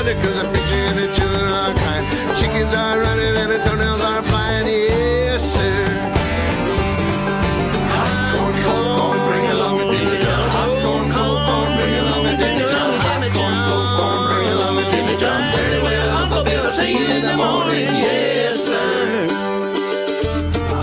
thunder, cause I'm picturing the children are crying. Chickens are running and the toenails are flying, yes, sir. Hot corn, cold corn, bring along a dinner jar. Hot corn, cold corn, bring along a dinner jar. Hot corn, cold corn, bring along a dinner jar. Very well, Uncle Bill, see you in the morning, yes, sir.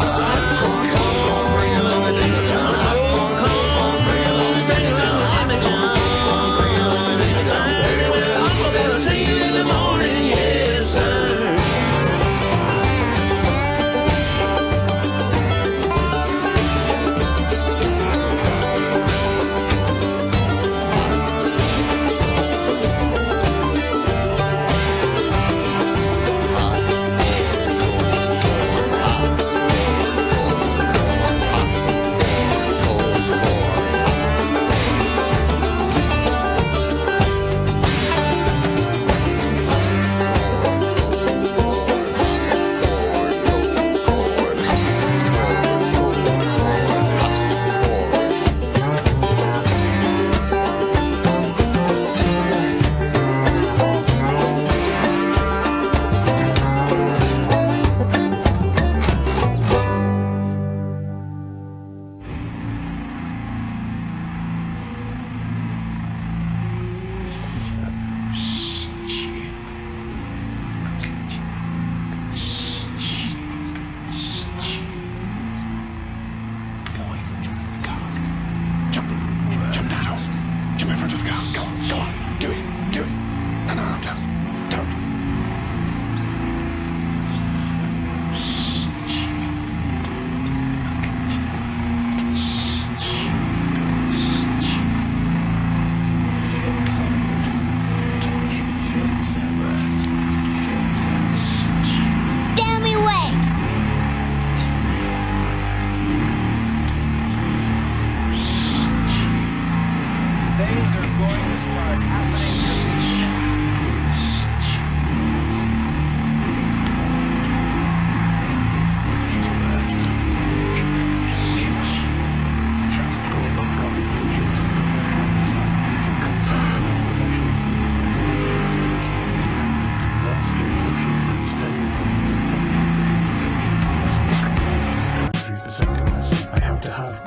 Hot corn, cold corn, bring along a dinner jar. Hot corn, cold corn, bring along a dinner jar. Hot corn, cold corn, bring along a dinner jar. Very well, Uncle Bill, see you in the morning, yes, sir.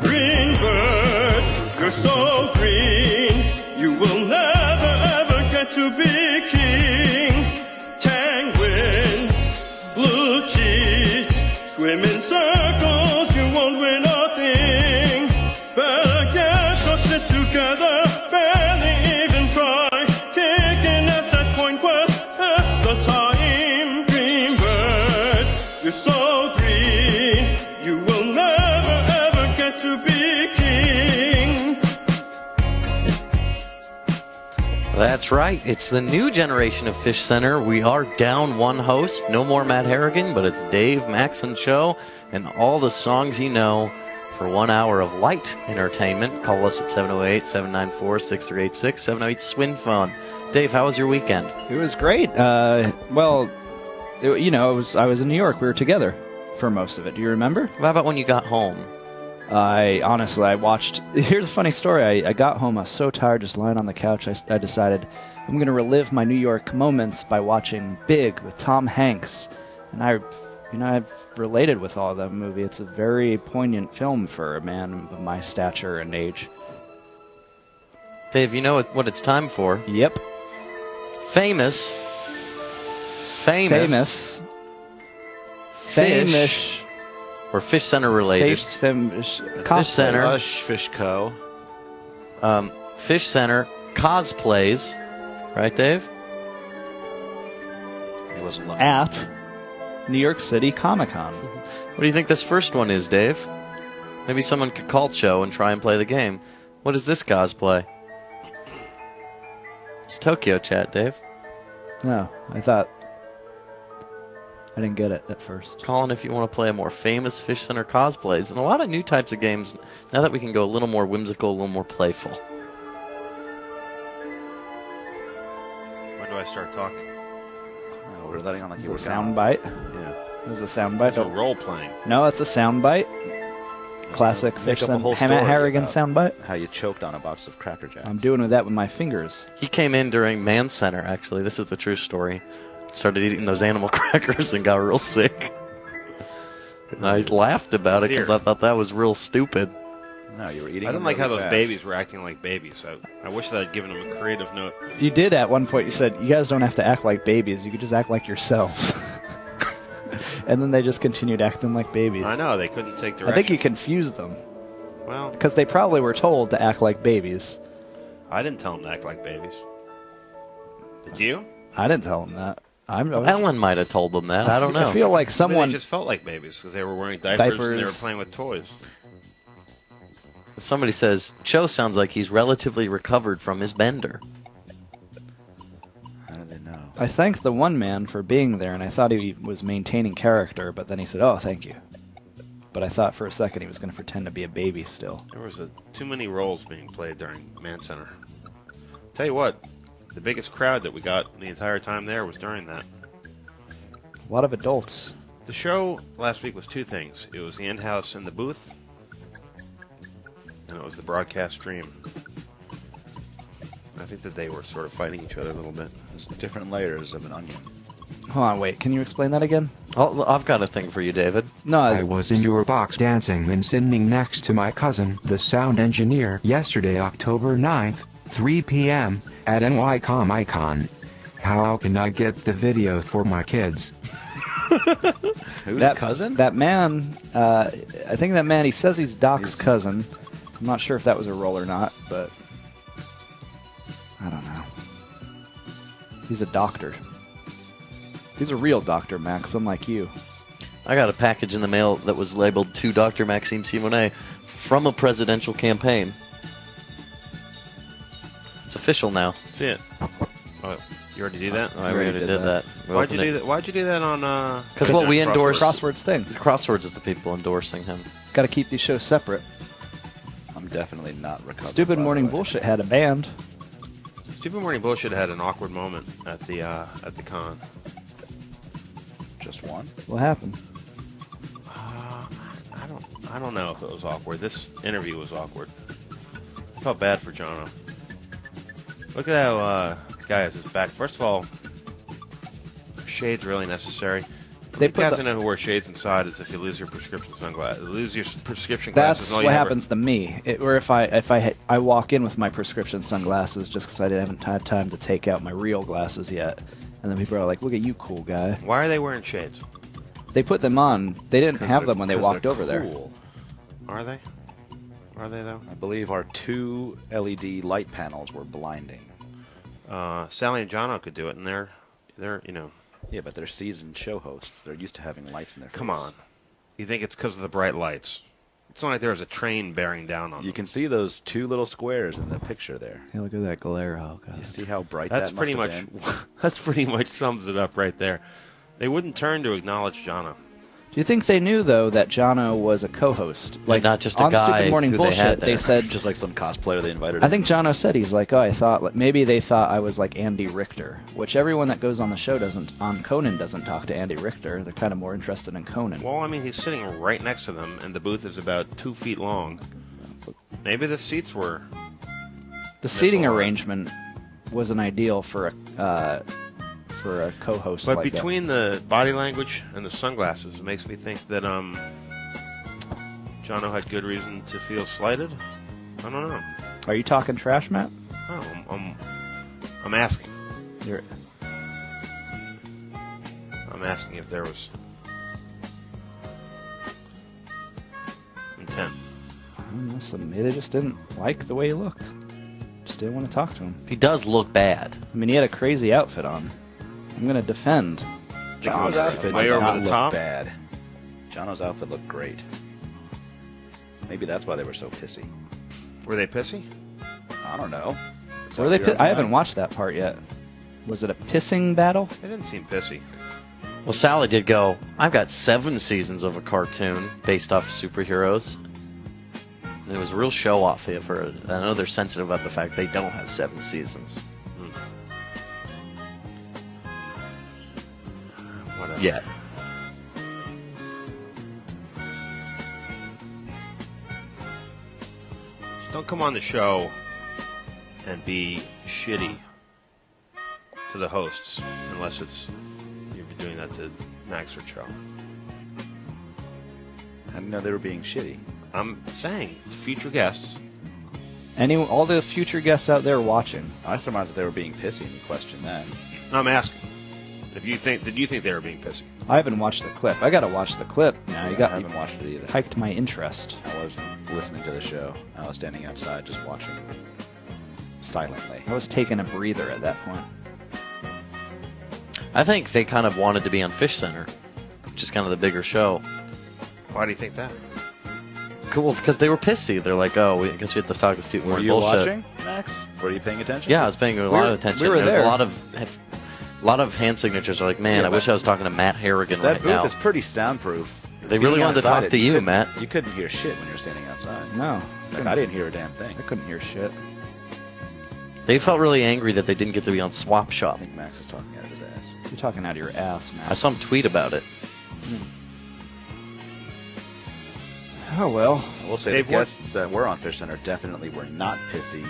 Green bird, you're so green, you will never ever get to be king. Penguins, blue cheeks, swim in circles, you won't win a thing. Better get your shit together, barely even try, kicking ass at Point Quest at the time. Green bird, you're so green, you will never ever get to be king. That's right. It's the new generation of Fishcenter. We are down one host. No more Matt Harrigan, but it's Dave Maxon Show and all the songs you know for 1 hour of light entertainment. Call us at 708-794-6386, 708 Phone. Dave, how was your weekend? It was great. I was in New York. We were together for most of it. Do you remember? How about when you got home? I watched. Here's a funny story. I got home. I was so tired, just lying on the couch. I decided I'm going to relive my New York moments by watching Big with Tom Hanks. And I've related with all of that movie. It's a very poignant film for a man of my stature and age. Dave, you know what it's time for? Yep. Famous. Or Fishcenter related. Fishcenter. Lush Fish Co. Fishcenter cosplays. Right, Dave? He wasn't lucky. At New York City Comic Con. What do you think this first one is, Dave? Maybe someone could call Cho and try and play the game. What is this cosplay? It's Tokyo Chat, Dave. No, I didn't get it at first. Call in if you want to play a more famous Fishcenter cosplays and a lot of new types of games now that we can go a little more whimsical, a little more playful. When do I start talking? Oh, we're letting on like you were sound bite. Yeah. There's a sound bite. It's a role playing. No, it's a sound bite. Classic Make Fish up a whole Matt story Harrigan about soundbite. How you choked on a box of Cracker Jacks. I'm doing that with my fingers. He came in during Man Center, actually. This is the true story. Started eating those animal crackers and got real sick. And I laughed about it because I thought that was real stupid. No, you were eating. I didn't them like how really those fast. babies were acting like babies. I wish that I'd given them a creative note. You did at one point. You said, you guys don't have to act like babies. You could just act like yourselves. And then they just continued acting like babies. I know, they couldn't take direction. I think you confused them. Well, Because they probably were told to act like babies. I didn't tell them to act like babies. Did you? I didn't tell them that. Ellen might have told them that. I don't know. I feel like Maybe someone... they just felt like babies because they were wearing diapers and they were Diapers. playing with toys. Somebody says, Cho sounds like he's relatively recovered from his bender. How do they know? I thanked the one man for being there, and I thought he was maintaining character, but then he said, oh, thank you. But I thought for a second he was going to pretend to be a baby still. There was too many roles being played during Man Center. Tell you what, the biggest crowd that we got the entire time there was during that. A lot of adults. The show last week was two things. It was the in-house and the booth, and it was the broadcast stream. I think that they were sort of fighting each other a little bit. There's different layers of an onion. Hold on, wait. Can you explain that again? Oh, I've got a thing for you, David. No, I was in your box dancing and sitting next to my cousin, the sound engineer, yesterday, October 9th, 3 p.m., at NY Comic-Con. How can I get the video for my kids? Who's that cousin? That man, I think that man, he says he's Doc's cousin. I'm not sure if that was a role or not, but I don't know. He's a doctor. He's a real doctor, Max, unlike you. I got a package in the mail that was labeled to Dr. Maxime Simonet from a presidential campaign. It's official now. See it. Oh, you already did that? I already did that. Why'd you do that? Why'd you do that on? Because what we endorse, Crosswords thing. Crosswords is the people endorsing him. Got to keep these shows separate. I'm definitely not recovered. Stupid by the Morning way. Bullshit had a band. Stupid Morning Bullshit had an awkward moment at the con. Just one. What happened? I don't know if it was awkward. This interview was awkward. I felt bad for Jono. Look at how the guy has his back. First of all, shades really necessary. They You put guys the- don't know who wear shades inside is if you lose your prescription sunglasses. Lose your prescription glasses. That's and all what you have happens to me. Or if I walk in with my prescription sunglasses just because I haven't had time to take out my real glasses yet, and then people are like, "Look at you, cool guy." Why are they wearing shades? They put them on. They didn't 'Cause have they're- them when they 'cause walked they're over there. cool. Are they? Are they though? I believe our 2 LED light panels were blinding. Sally and Jono could do it, and they're Yeah, but they're seasoned show hosts. They're used to having lights in their face. Come on. You think it's because of the bright lights? It's not like there was a train bearing down on You them. can see those 2 little squares in the picture there. Hey, look at that glare. Oh god. You see how bright That's that pretty must much have been? that's pretty much sums it up right there. They wouldn't turn to acknowledge Jono. Do you think they knew though that Jono was a co-host? Like, not just a on guy Stupid Morning who they Bullshit, had there. they said. Just like some cosplayer they invited. I think Jono said he's like, oh, I thought like, maybe they thought I was like Andy Richter, which everyone that goes on the show on Conan doesn't talk to Andy Richter. They're kind of more interested in Conan. Well, I mean, he's sitting right next to them, and the booth is about 2 feet long. Maybe the seats were. The seating misaligned. arrangement wasn't ideal for a co-host. But like between the body language and the sunglasses, it makes me think that Jono had good reason to feel slighted. I don't know. that. Are you talking trash, Matt? No, I'm asking. You're, I'm asking if there was intent. listen, maybe they just didn't like the way he looked. Just didn't want to talk to him. He does look bad. I mean, he had a crazy outfit on. I'm gonna defend. Jono's outfit way did over not the look top. bad. Jono's outfit looked great. Maybe that's why they were so pissy. Were they pissy? I don't know. So I haven't watched that part yet. Was it a pissing battle? They didn't seem pissy. Well, Sally did go, I've got 7 seasons of a cartoon based off superheroes. And it was a real show-off here for it. I know they're sensitive about the fact they don't have 7 seasons. Whatever. Yet. don't come on the show and be shitty to the hosts unless it's you're doing that to Max or Joe. I didn't know they were being shitty. I'm saying to future guests. All the future guests out there watching. I surmised that they were being pissy, and you questioned that. I'm asking. Did you think they were being pissy? I haven't watched the clip. I gotta watch the clip. Now I haven't watched it either. Hiked my interest. I wasn't listening to the show. I was standing outside just watching silently. I was taking a breather at that point. I think they kind of wanted to be on Fishcenter, which is kind of the bigger show. Why do you think that? Cool, because they were pissy. They're like, oh, I guess we have to talk this stupid Were you bullshit. watching, Max? Were you paying attention? Yeah, I was paying a lot of attention. we were There was there. a lot of hand signatures. Are like, man, Yeah, I wish I was talking to Matt Harrigan That right booth now. is pretty soundproof. They really Being wanted to outside talk it, to you, couldn't- Matt. You couldn't hear shit when you were standing outside. No. Like, I didn't hear a damn thing. I couldn't hear shit. They felt really angry that they didn't get to be on Swap Shop. I think Max is talking out of his ass. You're talking out of your ass, man. I saw him tweet about it. Oh, well. I will say Dave, the guests that were on Fish Center definitely were not pissy,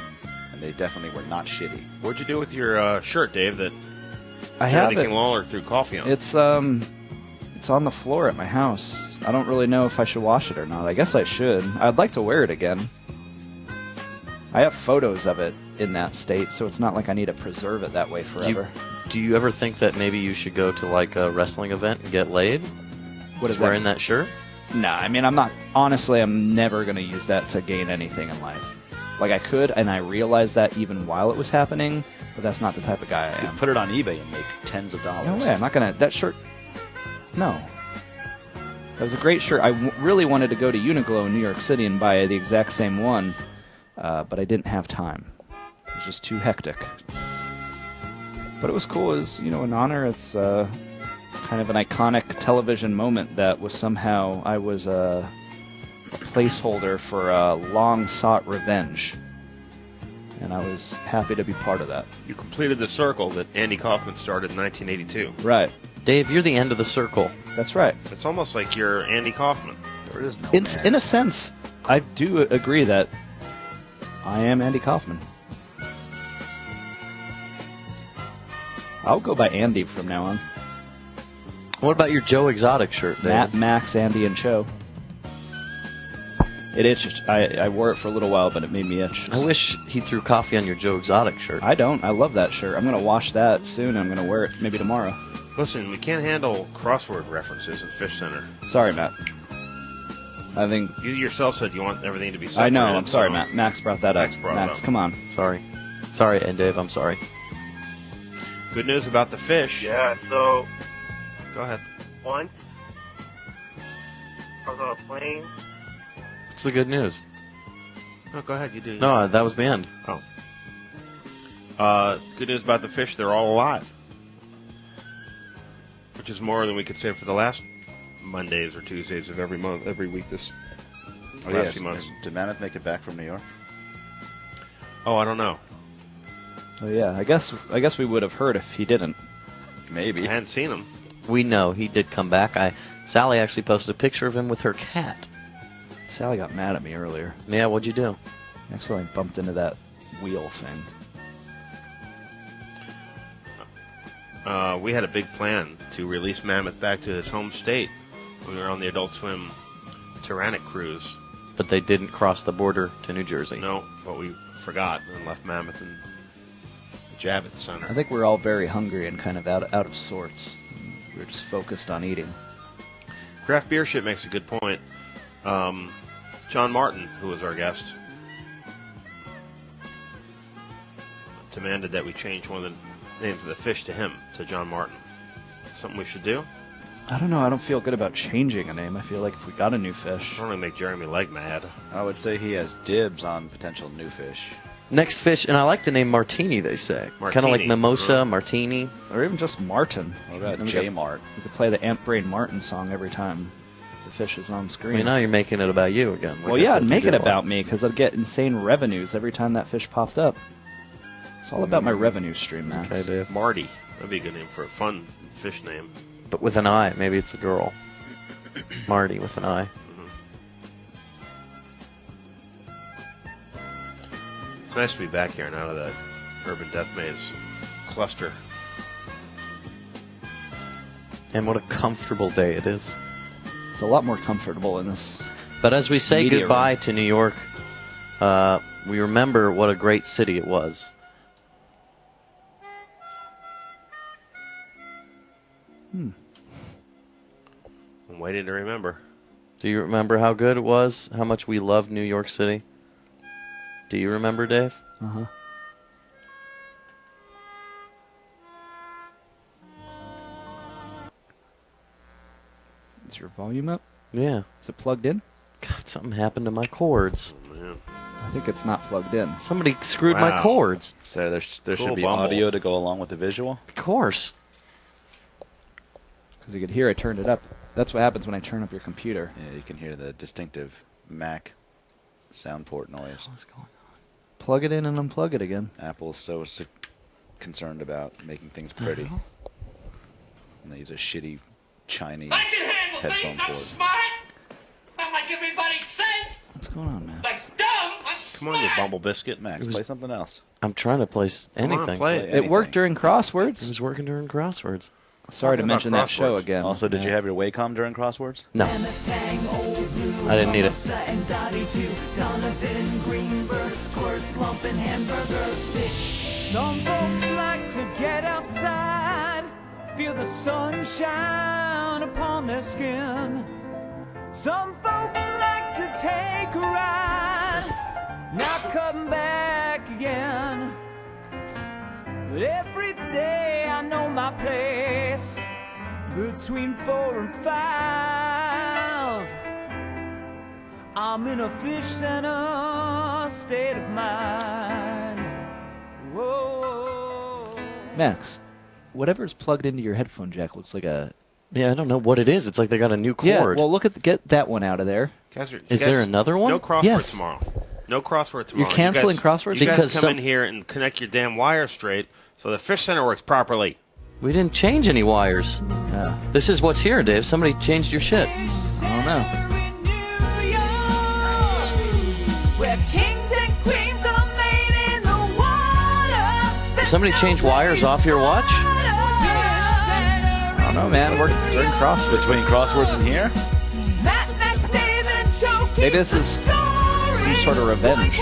and they definitely were not shitty. What'd you do with your shirt, Dave, that I have Kennedy it. Lawler threw coffee on? It's on the floor at my house. I don't really know if I should wash it or not. I guess I should. I'd like to wear it again. I have photos of it in that state, so it's not like I need to preserve it that way forever. Do you ever think that maybe you should go to like a wrestling event and get laid? What is Just wearing that shirt? Nah, I mean, I'm not. Honestly, I'm never going to use that to gain anything in life. Like, I could, and I realized that even while it was happening, but that's not the type of guy I You am. put it on eBay and make tens of dollars. No way, I'm not going to. That shirt. No. That was a great shirt. I really wanted to go to Uniqlo in New York City and buy the exact same one, but I didn't have time. It was just too hectic. But it was cool. It was, an honor. It's kind of an iconic television moment that was somehow I was a placeholder for a long-sought revenge. And I was happy to be part of that. You completed the circle that Andy Kaufman started in 1982. Right. Dave, you're the end of the circle. That's right. It's almost like you're Andy Kaufman. There is no It's man. in a sense, I do agree that I am Andy Kaufman. I'll go by Andy from now on. What about your Joe Exotic shirt, Dave? Matt, Max, Andy, and Cho. It itched. I wore it for a little while, but it made me itch. I wish he threw coffee on your Joe Exotic shirt. I don't. I love that shirt. I'm going to wash that soon. I'm going to wear it maybe tomorrow. Listen, we can't handle crossword references in Fish Center. Sorry, Matt. I think... You yourself said you want everything to be separated. I know. I'm sorry, so- Matt. Max brought that up. Max brought it up. come on. Sorry. Sorry, and Dave, I'm sorry. Good news about the fish. Yeah, so Go ahead. once I was on a plane. What's the good news? No, go ahead. You do. No, that was the end. Good news about the fish. They're all alive. Which is more than we could say for the last Mondays or Tuesdays of every month, every week this Oh, last yes. few months. Did Mammoth make it back from New York? Oh, I don't know. Oh, yeah. I guess we would have heard if he didn't. Maybe. I hadn't seen him. We know he did come back. Sally actually posted a picture of him with her cat. Sally got mad at me earlier. Yeah, what'd you do? Actually, I bumped into that wheel thing. We had a big plan to release Mammoth back to his home state when we were on the Adult Swim Tyrannic cruise. But they didn't cross the border to New Jersey. No, but we forgot and left Mammoth in the Javits Center. I think we're all very hungry and kind of out of sorts. We're just focused on eating. Craft Beer Shit makes a good point. John Martin, who was our guest, demanded that we change one of the names of the fish to him, to John Martin. Something we should do? I don't know. I don't feel good about changing a name. I feel like if we got a new fish. I don't want to make Jeremy Legg mad. I would say he has dibs on potential new fish. Next fish, and I like the name Martini, they say. Kind of like Martini. mimosa, martini. Or even just Martin. What about And we J could- Mart? We could play the Ant Brain Martin song every time the fish is on screen. Now you're making it about you again. Well, yeah, I'd make it about me because I'd get insane revenues every time that fish popped up. It's all about my revenue stream, Max. Okay, Dave. Marty. That'd be a good name for a fun fish name. But with an I. Maybe it's a girl. Marty with an I. It's nice to be back here and out of that urban death maze cluster. And what a comfortable day it is. It's a lot more comfortable in this. But as we say Media goodbye room. to New York, we remember what a great city it was. I'm waiting to remember. Do you remember how good it was? How much we loved New York City? Do you remember, Dave? Uh-huh. Is your volume up? Yeah. Is it plugged in? God, something happened to my cords. Oh, man. I think it's not plugged in. Somebody screwed my Wow. cords. So there Cool should be bumble. audio to go along with the visual. Of course. Because you could hear I turned it up. That's what happens when I turn up your computer. Yeah, you can hear the distinctive Mac sound port noise. What's going on? Plug it in and unplug it again. Apple's so concerned about making things pretty. And they use a shitty Chinese I can handle headphone things. I'm port. smart. Not like everybody says. What's going on, man? Like dumb. I'm Come on, you smart. bumble biscuit. Max, It was- play something else. I'm trying to place Come on, anything. play it. Anything. It worked during It crosswords. was working during crosswords. Sorry to Talking mention about that show crosswords. again. Also, did you have your Wacom during crosswords? No. I didn't need it. Some folks like to get outside, feel the sunshine upon their skin. Some folks like to take a ride, not come back again. But every day I know my place, between 4 and 5. I'm in a fish center state of mind. Whoa. Max, whatever's plugged into your headphone jack looks like a... Yeah, I don't know what it is. It's like they got a new Yeah, cord. well, look at get that one out of there. Is there another one? No crossword Yes. tomorrow. No crossword tomorrow. You're canceling You guys- crosswords? You guys Because come some- in here and connect your damn wire straight so the Fish Center works properly. We didn't change any wires. Yeah. This is what's here, Dave. Somebody changed your shit. I don't know. Where kings and queens are made in the water. Did somebody change wires off your watch? I don't know, man. It worked during crosswords. Between crosswords and here? Maybe this is some sort of revenge.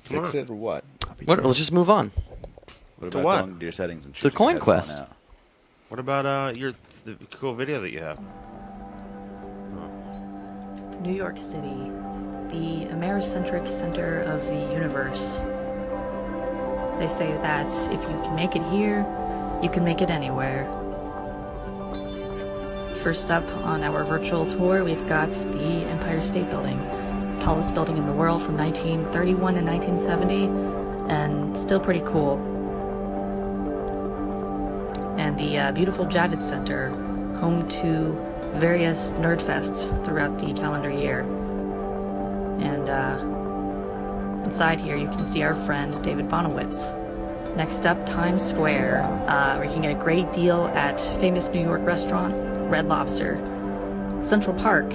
Fix it or what? What? Let's just move on. What To about what? going to your settings and The choosing Coin headphone Quest. out? What about the cool video that you have? New York City, the Americentric center of the universe. They say that if you can make it here, you can make it anywhere. First up on our virtual tour, we've got the Empire State Building, tallest building in the world from 1931 to 1970, and still pretty cool. And the beautiful Javits Center, home to various nerd fests throughout the calendar year. And inside here you can see our friend David Bonowitz. Next up, Times Square, where you can get a great deal at famous New York restaurant Red Lobster. Central Park,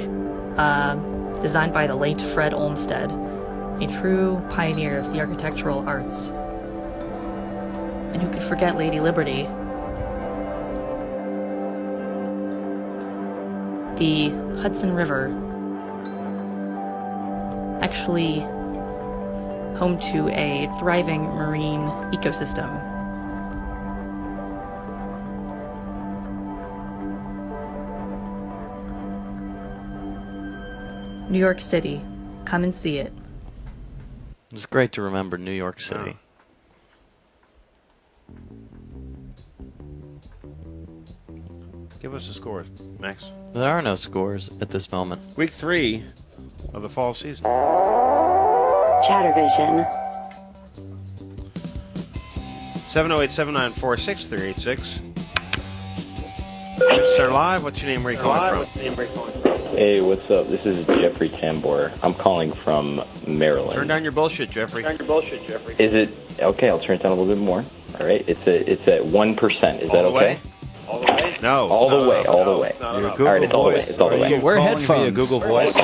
designed by the late Fred Olmsted, a true pioneer of the architectural arts. And who could forget Lady Liberty? The Hudson River, actually home to a thriving marine ecosystem. New York City, come and see it. It's great to remember New York City. Give us the scores, Max. There are no scores at this moment. Week 3 of the fall season. Chattervision. 708-794-6386. Center Live, what's your name? Where are you calling from? Hey, what's up? This is Jeffrey Tambor. I'm calling from Maryland. Turn down your bullshit, Jeffrey. Is it Okay, I'll turn it down a little bit more. All right, it's at 1%. Is that All the okay? way? All the way? No. All the way, all the way. No, no, All right, it's all the way. It's all the way. Wear headphones. Google Voice.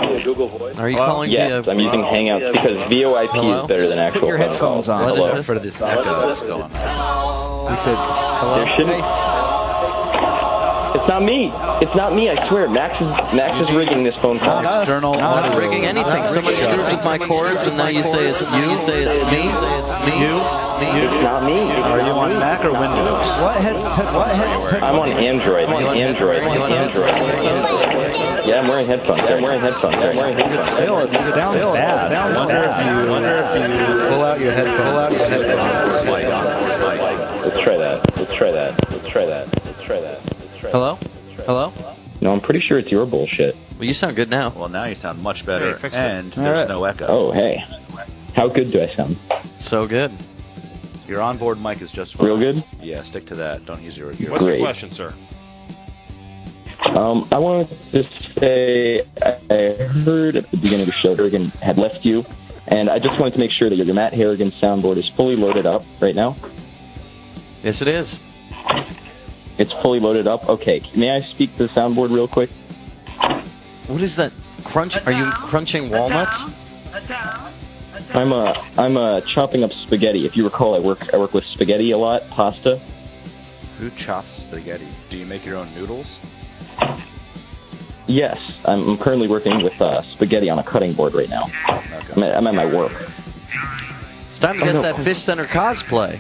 Are you calling Yes, via? I'm using Hangouts because VoIP Hello? is better than actual Put your phone headphones calls. on. What is Hello. this? For this echo that's going on. We could. Hello? There shouldn't. It's not me. It's not me. I swear. Max is rigging this phone call. Not us. External Not audio. rigging anything. Someone screws with my cords, and now you say it's you. You say it's me. It's me. It's not me. Are you on Mac or Windows? What heads? I'm on Android. You want Android. Android? Yeah, I'm wearing headphones. Still, it sounds bad. Sounds bad. Wonder if you pull out your headphones. Let's try that. Hello? Hello? No, I'm pretty sure it's your bullshit. Well, you sound good now. Well, now you sound much better, Hey, fix it. and there's no echo. Oh, hey. How good do I sound? So good. Your onboard mic is just fine. Real good? Yeah, stick to that. Don't use your What's ear. your Great. question, sir? I wanted to say I heard at the beginning of the show Harrigan had left you, and I just wanted to make sure that your Matt Harrigan soundboard is fully loaded up right now. Yes, it is. It's fully loaded up. Okay, may I speak to the soundboard real quick? What is that? Crunch? Are you crunching walnuts? I'm chopping up spaghetti. If you recall, I work with spaghetti a lot, pasta. Who chops spaghetti? Do you make your own noodles? Yes, I'm currently working with spaghetti on a cutting board right now. Okay. I'm at my work. It's time to guess that Fishcenter cosplay.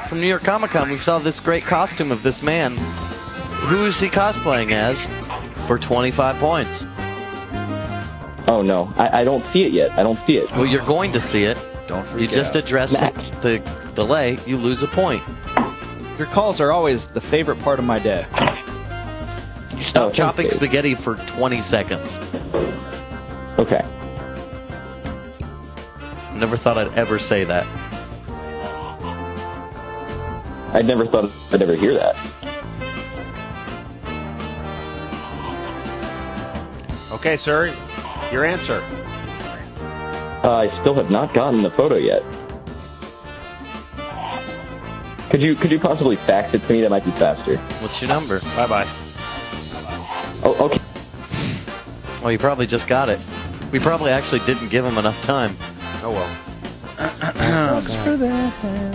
From New York Comic Con, we saw this great costume of this man. Who is he cosplaying as? For 25 points. Oh no, I don't see it yet. I don't see it. Well, you're going to see it. Don't freak You just out. address Max. the delay, you lose a point. Your calls are always the favorite part of my day. Stop thanks, chopping Dave. spaghetti for 20 seconds. Okay. Never thought I'd ever say that. I never thought I'd ever hear that. Okay, sir. Your answer. I still have not gotten the photo yet. Could you possibly fax it to me? That might be faster. What's your number? Bye-bye. Oh, okay. Oh, you probably just got it. We probably actually didn't give him enough time. Oh, well.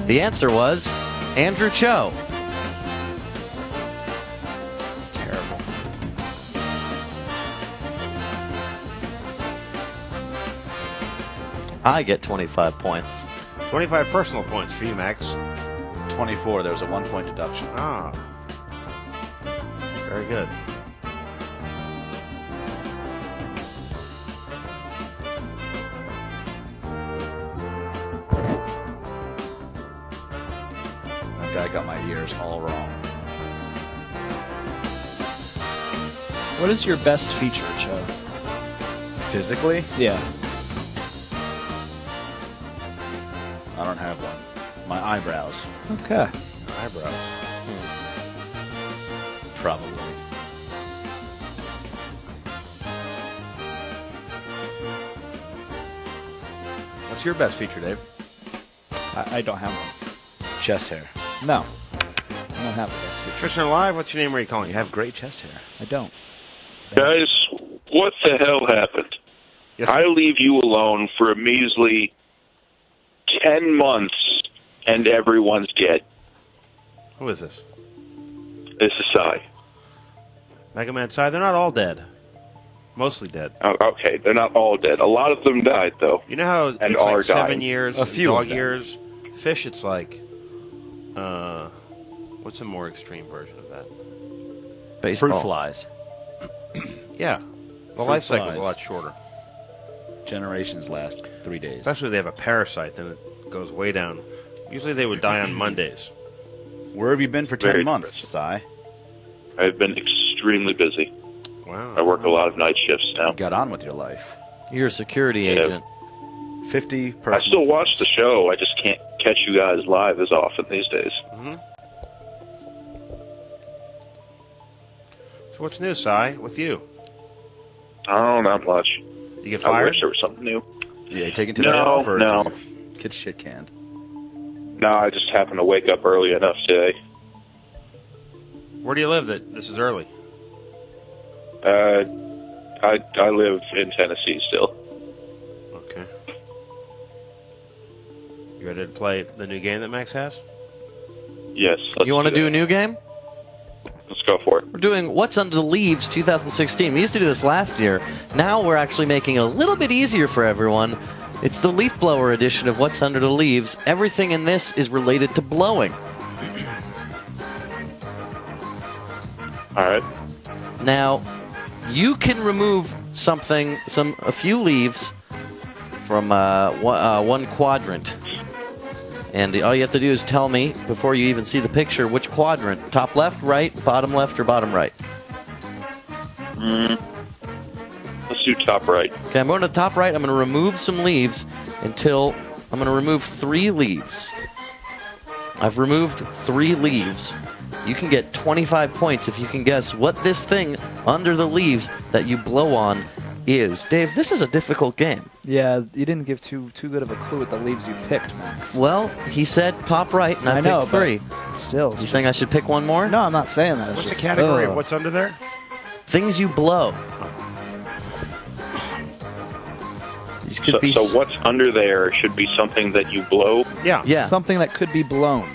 The answer was Andrew Cho. It's terrible. I get 25 points. 25 personal points for you, Max. 24. There was a 1-point deduction. Ah. Very good. That guy got my ears all wrong. What is your best feature, Cho? Physically, Yeah. I don't have one. My eyebrows, Okay. Eyebrows. probably. What's your best feature, Dave? I don't have one. Chest hair. No. I don't have a best feature. Fisher Live, what's your name? Where are you calling? You have great chest hair. I don't. Guys, what the hell happened? Yes, I leave you alone for a measly 10 months, and everyone's dead. Who is this? This is Cy. Mega Man Psy? They're not all dead. Mostly dead. Oh, okay, they're not all dead. A lot of them died, though. You know how And it's are like 7 dying. years, A few dog of them. years? Fish, it's like, what's a more extreme version of that? Baseball. Fruit flies. Yeah. The Fruit life cycle is a flies. lot shorter. Generations last 3 days. Especially if they have a parasite, then it goes way down. Usually they would die on Mondays. Where have you been for 10 Very months, depressing. Cy? I've been extremely busy. Wow. I work a lot of night shifts now. Got on with your life. You're a security Yeah. agent. 50 I personal still watch points. the show. I just can't catch you guys live as often these days. So what's new, Cy, with you? Oh, not much. You get I fired? wish there was something new. Yeah, you taking today No, off or no. did you get shit canned? No, I just happened to wake up early enough today. Where do you live that this is early? I live in Tennessee still. Okay. You ready to play the new game that Max has? Yes. You want to do a new game? Let's go for it. We're doing What's Under the Leaves 2016. We used to do this last year. Now we're actually making it a little bit easier for everyone. It's the leaf blower edition of What's Under the Leaves. Everything in this is related to blowing. All right. Now, you can remove a few leaves from one quadrant. And all you have to do is tell me, before you even see the picture, which quadrant. Top left, right, bottom left, or bottom right? Let's do top right. Okay, I'm going to top right. I'm going to remove some leaves until I'm going to remove 3 leaves. I've removed 3 leaves. You can get 25 points if you can guess what this thing under the leaves that you blow on is. Dave, this is a difficult game. Yeah, you didn't give too good of a clue with the leaves you picked, Max. Well, he said top right, and I know, picked 3. Still. You saying I should pick one more? No, I'm not saying that. What's the category of what's under there? Things you blow. These could be. So what's under there should be something that you blow? Yeah. Something that could be blown.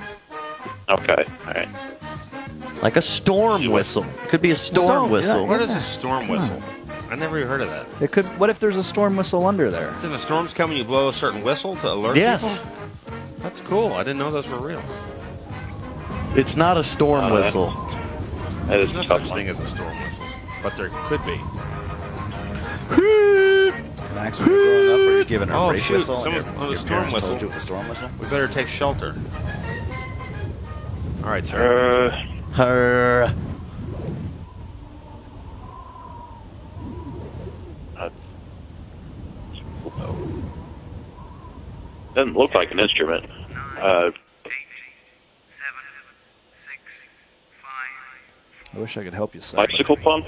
Okay, all right. Like a storm whistle. Could be a storm whistle. What is a storm whistle? I never even heard of that. It could. What if there's a storm whistle under there? If a storm's coming, you blow a certain whistle to alert Yes. people? That's cool. I didn't know those were real. It's not a storm whistle. That is There's a no tough such one. thing as a storm whistle, but there could be. Max, when you're growing up, were you given a Oh, brake shoot. whistle? Someone- Your- oh, the your storm parents whistle. told you it was a storm whistle? We better take shelter. All right, sir. Her. Doesn't look like an instrument. I wish I could help you, sir. Bicycle pump?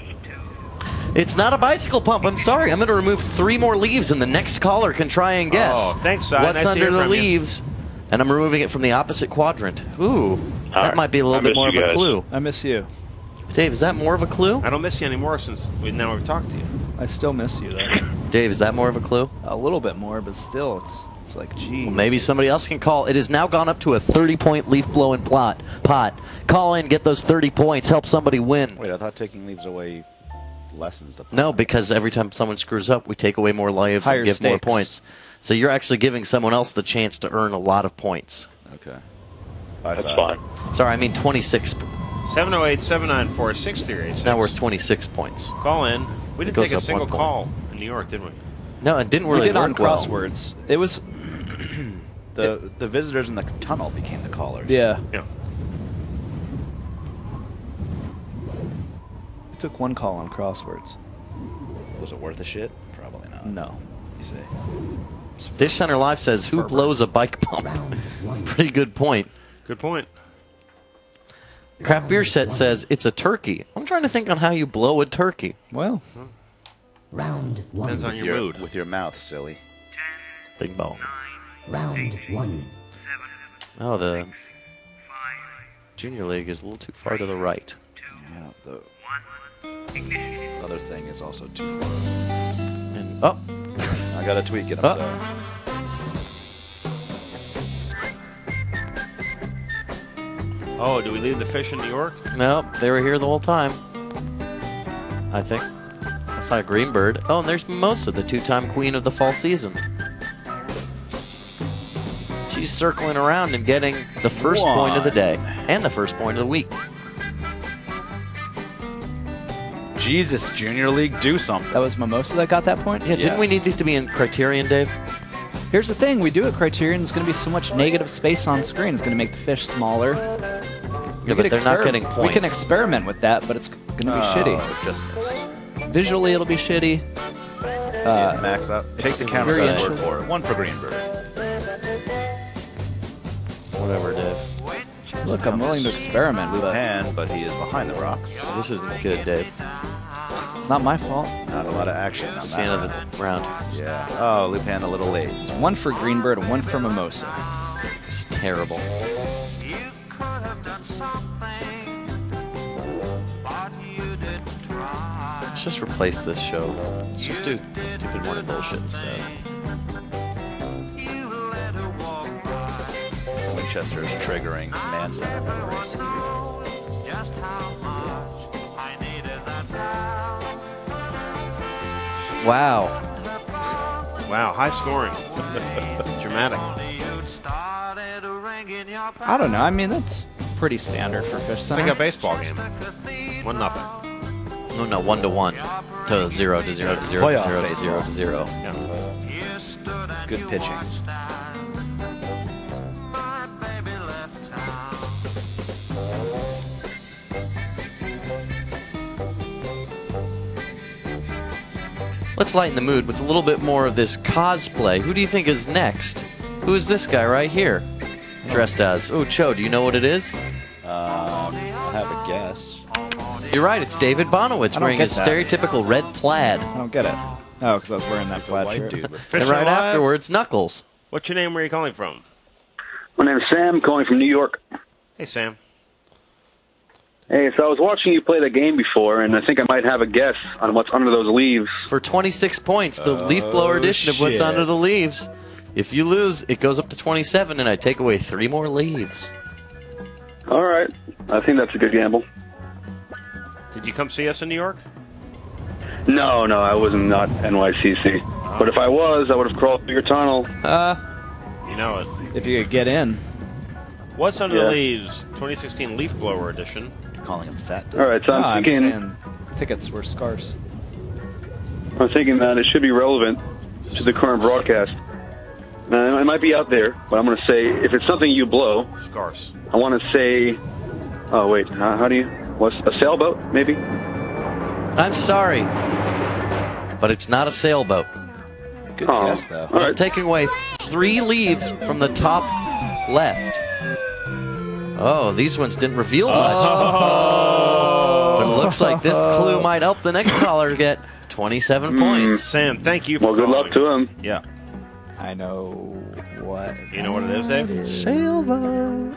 It's not a bicycle pump. I'm sorry. I'm going to remove 3 more leaves, and the next caller can try and guess. Oh, thanks, Si. What's Nice to under hear the from you. leaves? And I'm removing it from the opposite quadrant. Ooh, that right. might be a little I bit miss more of you a guys. clue. I miss you. Dave, is that more of a clue? I don't miss you anymore since now we've talked to you. I still miss you, though. Dave, is that more of a clue? A little bit more, but still, it's like, geez. Well, maybe somebody else can call. It has now gone up to a 30-point leaf blowing pot. Call in, get those 30 points, help somebody win. Wait, I thought taking leaves away lessens the. No, because every time someone screws up, we take away more lives Higher and give more stakes. points. So you're actually giving someone else the chance to earn a lot of points. Okay. That's fine. Sorry, I mean 26. 708-794-6386. It's now worth 26 points. Call in. We It didn't goes take a up single 1 point. call in New York, did we? No, it didn't We really did on work well. crosswords. It was, The visitors in the tunnel became the callers. yeah. Yeah. We took 1 call on crosswords. Was it worth a shit? Probably not. No. You say. Dish Center Live says, who blows a bike pump? Pretty good point. Good point. Craft Beer Set says, it's a turkey. I'm trying to think on how you blow a turkey. Well, Depends on your mood. With your mouth, silly. Bing bong. Round 1. Oh, the Junior League is a little too far to the right. Yeah, the other thing is also too far. And oh, I gotta tweak it. I'm Oh. sorry. Oh, do we leave the fish in New York? no, they were here the whole time. I think. I saw a green bird. Oh, and there's Mimosa, the 2-time queen of the fall season. She's circling around and getting the first point of the day and the first point of the week. Jesus, Junior League, do something. that was Mimosa that got that point? Yeah, didn't we Yes. need these to be in Criterion, Dave? Here's the thing. We do it Criterion. There's going to be so much negative space on screen. It's going to make the fish smaller. Yeah, but they're not getting We points. can experiment with that, but it's going to be shitty. Just missed. Visually, it'll be shitty. Yeah, max out. Take the camera very guy's word interesting. for it. 1 for Greenberg. Whatever, Dave. Look, I'm willing to experiment, Blue but hand, but he is behind the rocks. This isn't good, Dave. it's not my fault. Not a lot of action on It's that the end round. of the round. Yeah. Oh, loop hand a little late. It's 1 for Greenbird and 1 for Mimosa. It's terrible. Let's just replace this show. Let's just do stupid morning bullshit instead. Winchester is triggering command center memories. Wow. Wow, high scoring. Dramatic. I don't know. I mean, that's pretty standard for Fish It's Center. like a baseball game. 1-0. No, 1-1 to 0 to 0 to 0 Playoff to 0 to baseball. 0 to 0. Yeah. Good pitching. Let's lighten the mood with a little bit more of this cosplay. Who do you think is next? Who is this guy right here? Dressed as? Oh, Cho, do you know what it is? I have a guess. You're right, it's David Bonowitz don't wearing get his that. stereotypical red plaid. I don't get it. Oh, because I was wearing that He's a plaid white shirt. dude with Fish And right Alive? afterwards, Knuckles. What's your name? Where are you calling from? My name's Sam, calling from New York. Hey, Sam. Hey, so I was watching you play the game before, and I think I might have a guess on what's under those leaves. For 26 points, the leaf blower edition of What's shit. Under the Leaves. If you lose, it goes up to 27, and I take away 3 more leaves. All right. I think that's a good gamble. Did you come see us in New York? No, I was not NYCC. But if I was, I would have crawled through your tunnel. You know it. If you could get in. What's Under Yeah. the Leaves 2016 Leaf Blower Edition? You're calling him fat. Dude. All right, so No, I'm I'm thinking saying tickets were scarce. that it should be relevant to the current broadcast. It might be out there, but I'm going to say if it's something you blow, Scarce. I want to say. Oh wait, how do you? What's a sailboat? Maybe. I'm sorry, but it's not a sailboat. Good Oh, guess, though. all right. I'm taking away 3 leaves from the top left. Oh, these ones didn't reveal much. But it looks like this clue might help the next caller get 27 points. Sam, thank you for Well, good calling. luck to him. Yeah. I know what. You know what it is, Dave? Sailboat.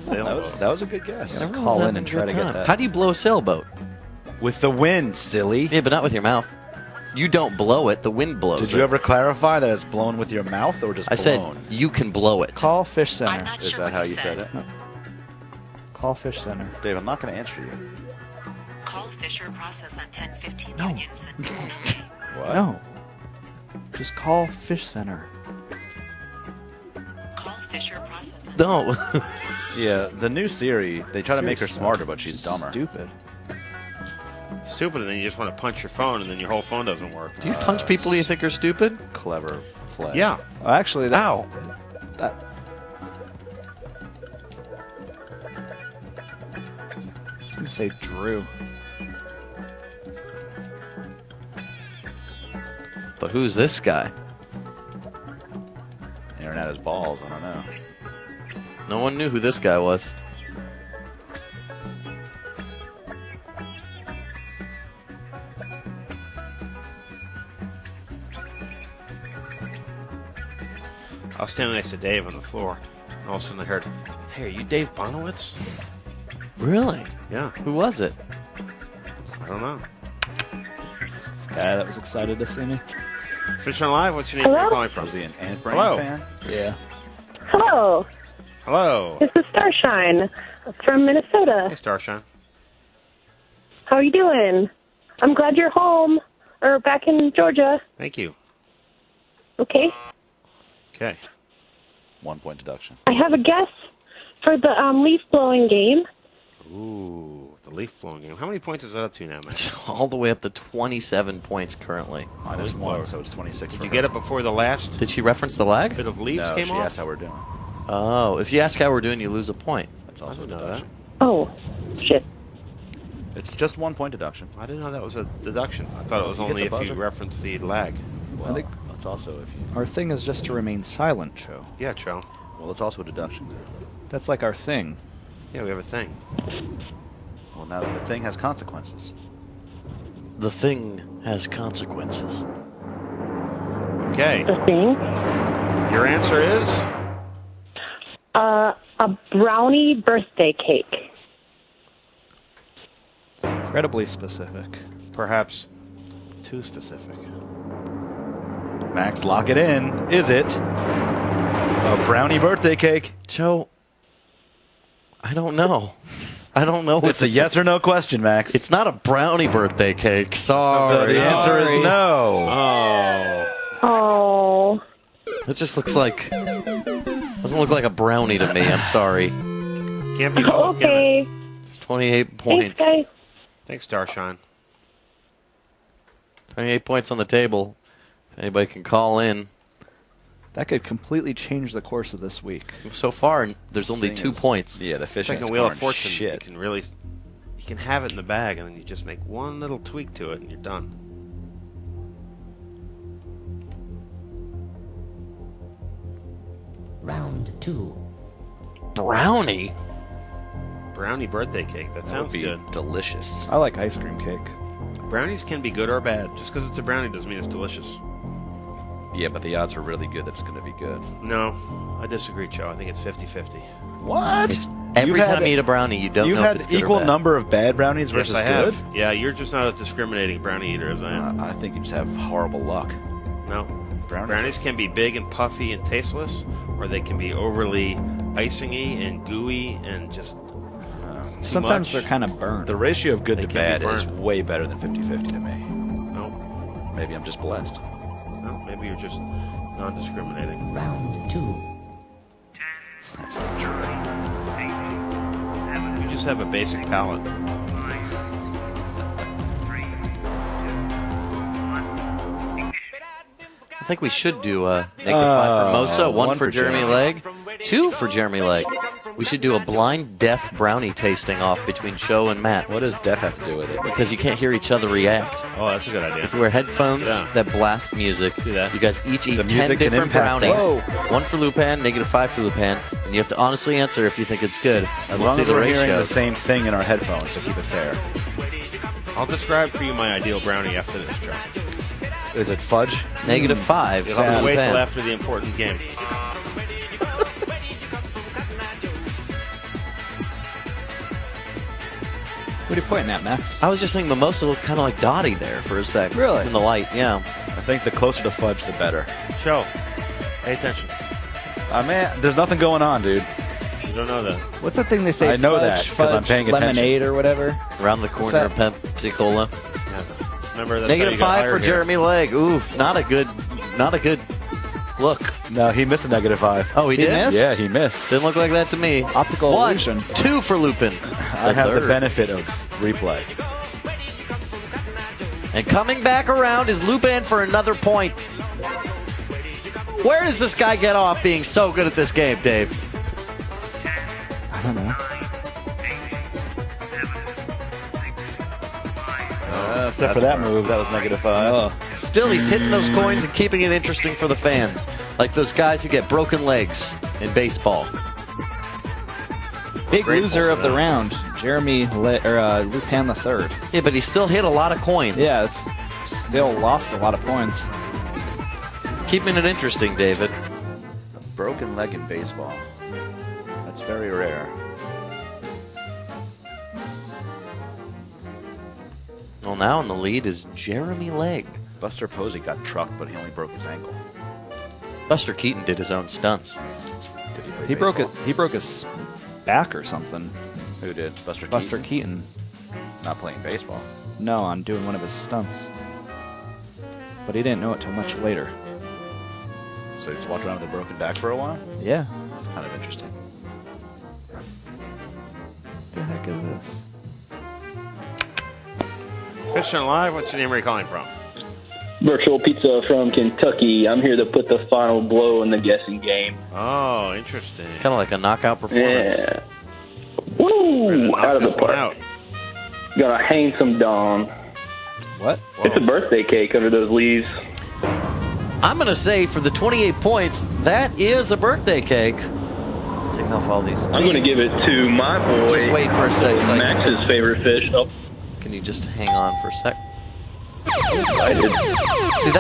That was a good guess. Yeah. Call in and try to get that. How do you blow a sailboat? With the wind, silly. Yeah, but not with your mouth. You don't blow it, the wind blows Did it. you ever clarify that it's blown with your mouth or just I said blown? you can blow it. Call Fish Center. Is that how you said it? Call Fish Center. Dave, I'm not going to answer you. Call Fisher Process on 1015 No. Union Center. What? No. Just call Fish Center. Call Fisher Process on No. Yeah, the new Siri, they try to make her Siri's smarter, but she's dumber. Stupid. Stupid, and then you just want to punch your phone, and then your whole phone doesn't work. Do you punch people you think are stupid? Clever play. Yeah. Well, actually, that. Ow. That. I was gonna say Drew. But who's this guy? Internet has balls, I don't know. No one knew who this guy was. I was standing next to Dave on the floor, and all of a sudden I heard, "Hey, are you Dave Bonowitz?" Really? Yeah. Who was it? I don't know. This guy that was excited to see me. Fisher Live, what's your name? Where are you calling from? Was he an Ant Brain Hello. fan? Yeah. Hello, Hello. this is Starshine from Minnesota. Hey, Starshine. How are you doing? I'm glad you're home or back in Georgia. Thank you. Okay. Okay. 1 point deduction. I have a guess for the leaf blowing game. Ooh, the leaf blowing game. How many points is that up to now, man? It's all the way up to 27 points currently. -1, so it's 26 Did for you her. get it before the last Did she reference the lag? bit of leaves No, came she off? asked how we're doing. Oh, if you ask how we're doing, you lose a point. That's I also a didn't know deduction. Oh, shit. It's just 1 point deduction. I didn't know that was a deduction. I thought it was You hit only the if you buzzer. referenced the lag. Well, think- that's also if you. Our thing is just to remain silent, Joe. Yeah, Joe. Well, it's also a deduction. That's like our thing. Yeah, we have a thing. Well, now the thing has consequences. The thing has consequences. Okay. The thing? Your answer is A brownie birthday cake. Incredibly specific. Perhaps too specific. Max, lock it in. Is it a brownie birthday cake? Joe, I don't know. I don't know. It's a yes or no question, Max. It's not a brownie birthday cake. Sorry. So the answer is no. Oh. It just looks like... Doesn't look like a brownie to me. I'm sorry. Can't be Okay. It's 28 points. Thanks, guys. Thanks, Darshan. 28 points on the table. If anybody can call in. That could completely change the course of this week. So far, there's only 2 points. Yeah, the fishing Second Wheel of Fortune. You can really, you can have it in the bag, and then you just make one little tweak to it, and you're done. Round 2. Brownie? Brownie birthday cake. That sounds good. Delicious. I like ice cream cake. Brownies can be good or bad. Just because it's a brownie doesn't mean it's delicious. Yeah, but the odds are really good that it's going to be good. No, I disagree, Joe. I think it's 50-50. What? Every time you eat a brownie, you don't know if it's good or bad. You've had equal number of bad brownies versus Yes, I good? have. Yeah, you're just not as discriminating brownie eater as I am. I think you just have horrible luck. No. Brownies can be big and puffy and tasteless, or they can be overly icing-y and gooey and just Sometimes they're kind of burnt. The ratio of good to can be bad is burnt. way better than 50-50 to me. No. Maybe I'm just blessed. No, maybe you're just non-discriminating. Round 2. That's not true. You just have a basic palate. I think we should do a -5 for Mosa, one for Jeremy Legg, 2 for Jeremy Legg. We should do a blind deaf brownie tasting off between Joe and Matt. What does deaf have to do with it? Because you can't hear each other react. Oh, that's a good idea. If you wear headphones that blast music, Do that. you guys each eat The 10 music can different impact brownies. us. 1 for Lupin, -5 for Lupin, and you have to honestly answer if you think it's good. As We'll long see as the we're hearing the ratios. same thing in our headphones to keep it fair. I'll describe for you my ideal brownie after this, Joe. Is it fudge? -5. You'll have to wait Lupin. till after the important game. What are you pointing at, Max? I was just thinking Mimosa looked kind of like Dottie there for a sec. Really? In the light, yeah. I think the closer to fudge, the better. Joe, pay attention. Man, there's nothing going on, dude. You don't know that. What's that thing they say? I know fudge, that, 'cause I'm fudge, paying attention. lemonade or whatever. Around the corner of Pepsi Cola. Yeah. Remember that's how you got -5 for hired here. Jeremy Legg. Oof, not a good look. No, he missed a -5. Oh, he did? missed? Yeah, he missed. Didn't look like that to me. Optical 1, illusion. 2 for Lupin. I have the third. benefit of replay. And coming back around is Lupin for another point. Where does this guy get off being so good at this game, Dave? I don't know. Except for that move, that was -5. Still, he's hitting those coins and keeping it interesting for the fans. Like those guys who get broken legs in baseball. Big Grateful loser for of the that. round, Lupin the third. Yeah, but he still hit a lot of coins. Yeah, it's still lost a lot of points. Keeping it interesting, David. A broken leg in baseball. That's very rare. Well, now in the lead is Jeremy Legg. Buster Posey got trucked, but he only broke his ankle. Buster Keaton did his own stunts. Did he play He broke it. baseball? He broke his back or something. Who did? Buster Buster Keaton? Keaton. Not playing baseball. No, on doing one of his stunts. But he didn't know it till much later. So he just walked around with a broken back for a while? Yeah. That's kind of interesting. What the heck is this? Fishcenter Live, what's your name? Where are you calling from? Virtual Pizza from Kentucky. I'm here to put the final blow in the guessing game. Oh, interesting. Kind of like a knockout performance. Yeah. Woo! Out of the park. Out. Gonna hang some dong. What? It's a birthday cake under those leaves. I'm going to say for the 28 points, that is a birthday cake. Let's take off all these. I'm gonna give it to my boy. Just wait for a sec. So Max's favorite fish. Oh, can you just hang on for a sec? I did. See,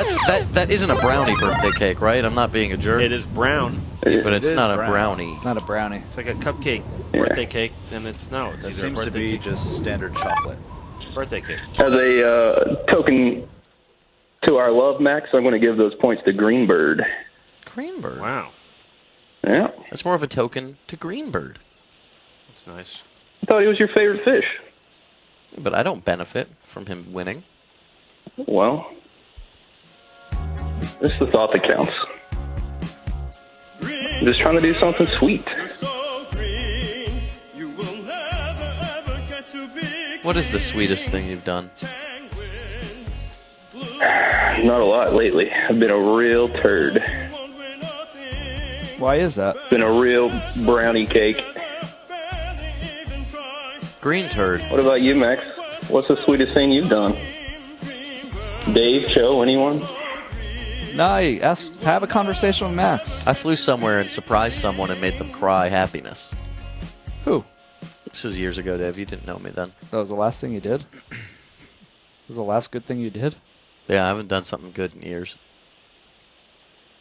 that isn't a brownie birthday cake, right? I'm not being a jerk. It is brown. but it's is not a brown. brownie. Not a brownie. It's like a cupcake, birthday cake, and it's no. It's It either seems a to birthday be cake, just standard chocolate. birthday cake. As a token to our love, Max, I'm going to give those points to Greenbird. Greenbird. Wow, Yeah. That's more of a token to Greenbird. that's nice. I thought he was your favorite fish. But I don't benefit from him winning. Well, it's the thought that counts. I'm just trying to do something sweet. What is the sweetest thing you've done? Not a lot lately. I've been a real turd. Why is that? Been a real brownie cake. Green turd. What about you, Max? What's the sweetest thing you've done? Dave, Joe, anyone? No, have a conversation with Max. I flew somewhere and surprised someone and made them cry happiness. Who? This was years ago, Dave. You didn't know me then. That was the last thing you did? Was the last good thing you did? Yeah, I haven't done something good in years.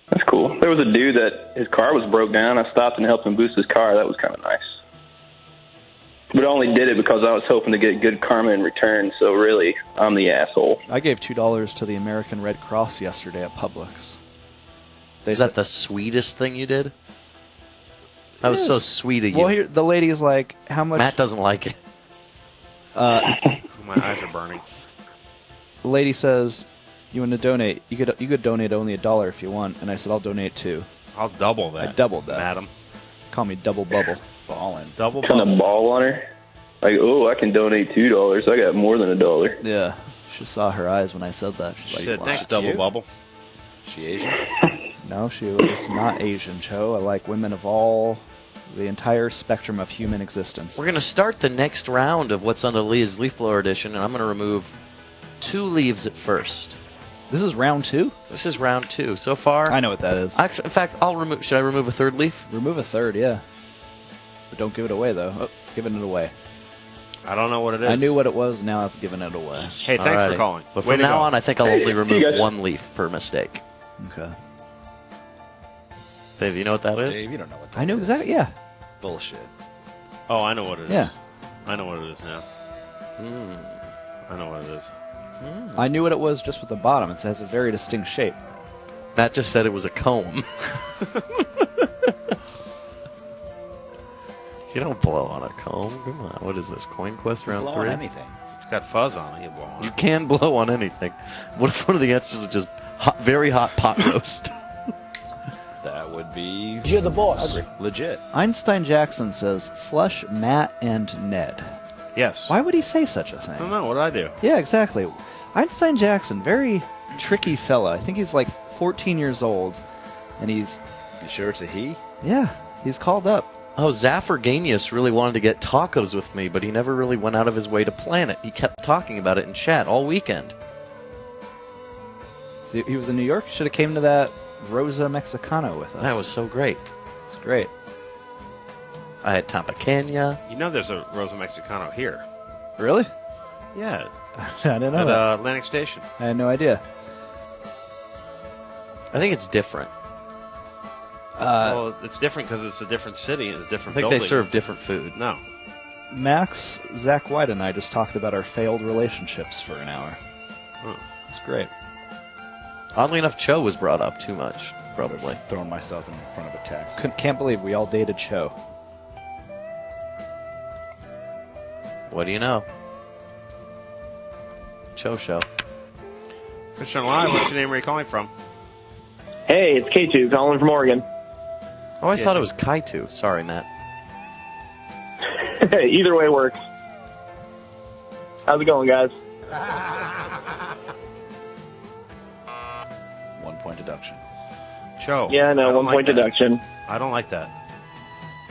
That's cool. There was a dude that his car was broke down. I stopped and helped him boost his car. That was kind of nice. But I only did it because I was hoping to get good karma in return, so really, I'm the asshole. I gave $2 to the American Red Cross yesterday at Publix. Is that the sweetest thing you did? That was so sweet of you. Well, here the lady is like, "How much?" Matt doesn't like it. My eyes are burning. The lady says, "You want to donate? You could donate only $1 if you want." And I said, "I'll donate $2." I'll double that. I doubled that. Madam. Call me Double Bubble. Ballin'. Double Kind bubble. of ball on her. Like, oh, I can donate $2. I got more than $1. Yeah, she saw her eyes when I said that. She's She like, said, "Wow." thanks, double bubble. She Asian? No, she was not Asian, Cho. I like women of all, the entire spectrum of human existence. We're going to start the next round of What's on the Leaves Leaf Blower Edition, and I'm going to remove 2 leaves at first. This is round 2? This is round 2. So far, I know what that is. Actually, in fact, I'll remove. Should I remove a 3rd leaf? Remove a 3rd, yeah. But don't give it away, though. Oh, giving it away. I don't know what it is. I knew what it was, now it's giving it away. Hey, thanks Alrighty. for calling. But Way from to now go. on, I think I'll Hey, only you remove guys- 1 leaf per mistake. Okay. Dave, you know what that is? Dave, you don't know what that I knew is. exactly, yeah. Bullshit. Oh, I know what it is. Yeah. I know what it is now. I know what it is. I knew what it was just with the bottom. It has a very distinct shape. Matt just said it was a comb. You don't blow on a comb. Come on. What is this? Coin Quest round Blow 3? on anything. It's got fuzz on it. You blow on You it. can blow on anything. What if one of the answers was just hot, very hot pot roast? That would be You're the boss. legit. Einstein Jackson says, flush Matt and Ned. Yes. Why would he say such a I thing? don't know. What did I do? Yeah, exactly. Einstein Jackson, very tricky fella. I think he's like 14 years old, and he's, You sure it's a he? yeah, he's called up. Oh, Zafferganius really wanted to get tacos with me, but he never really went out of his way to plan it. He kept talking about it in chat all weekend. So he was in New York. Should have came to that Rosa Mexicano with us. That was so great. It's great. I had Tampacana. You know there's a Rosa Mexicano here. Really? Yeah. I didn't know At that. Atlantic Station. I had no idea. I think it's different. Well, it's different because it's a different city and a I different think building. they serve different food. No. Max, Zach White, and I just talked about our failed relationships for an hour. Huh. It's great. Oddly enough, Cho was brought up too much, probably. Throwing myself in front of a taxi. Can't believe we all dated Cho. What do you know? Cho Show. Fishcenter Live, what's your name? Where are you calling from? Hey, it's K2 calling from Oregon. Oh, I thought it was Kaitu. Sorry, Matt. Either way works. How's it going, guys? 1 point deduction. Cho. Yeah, I know, I don't 1 point like that. deduction. I don't like that.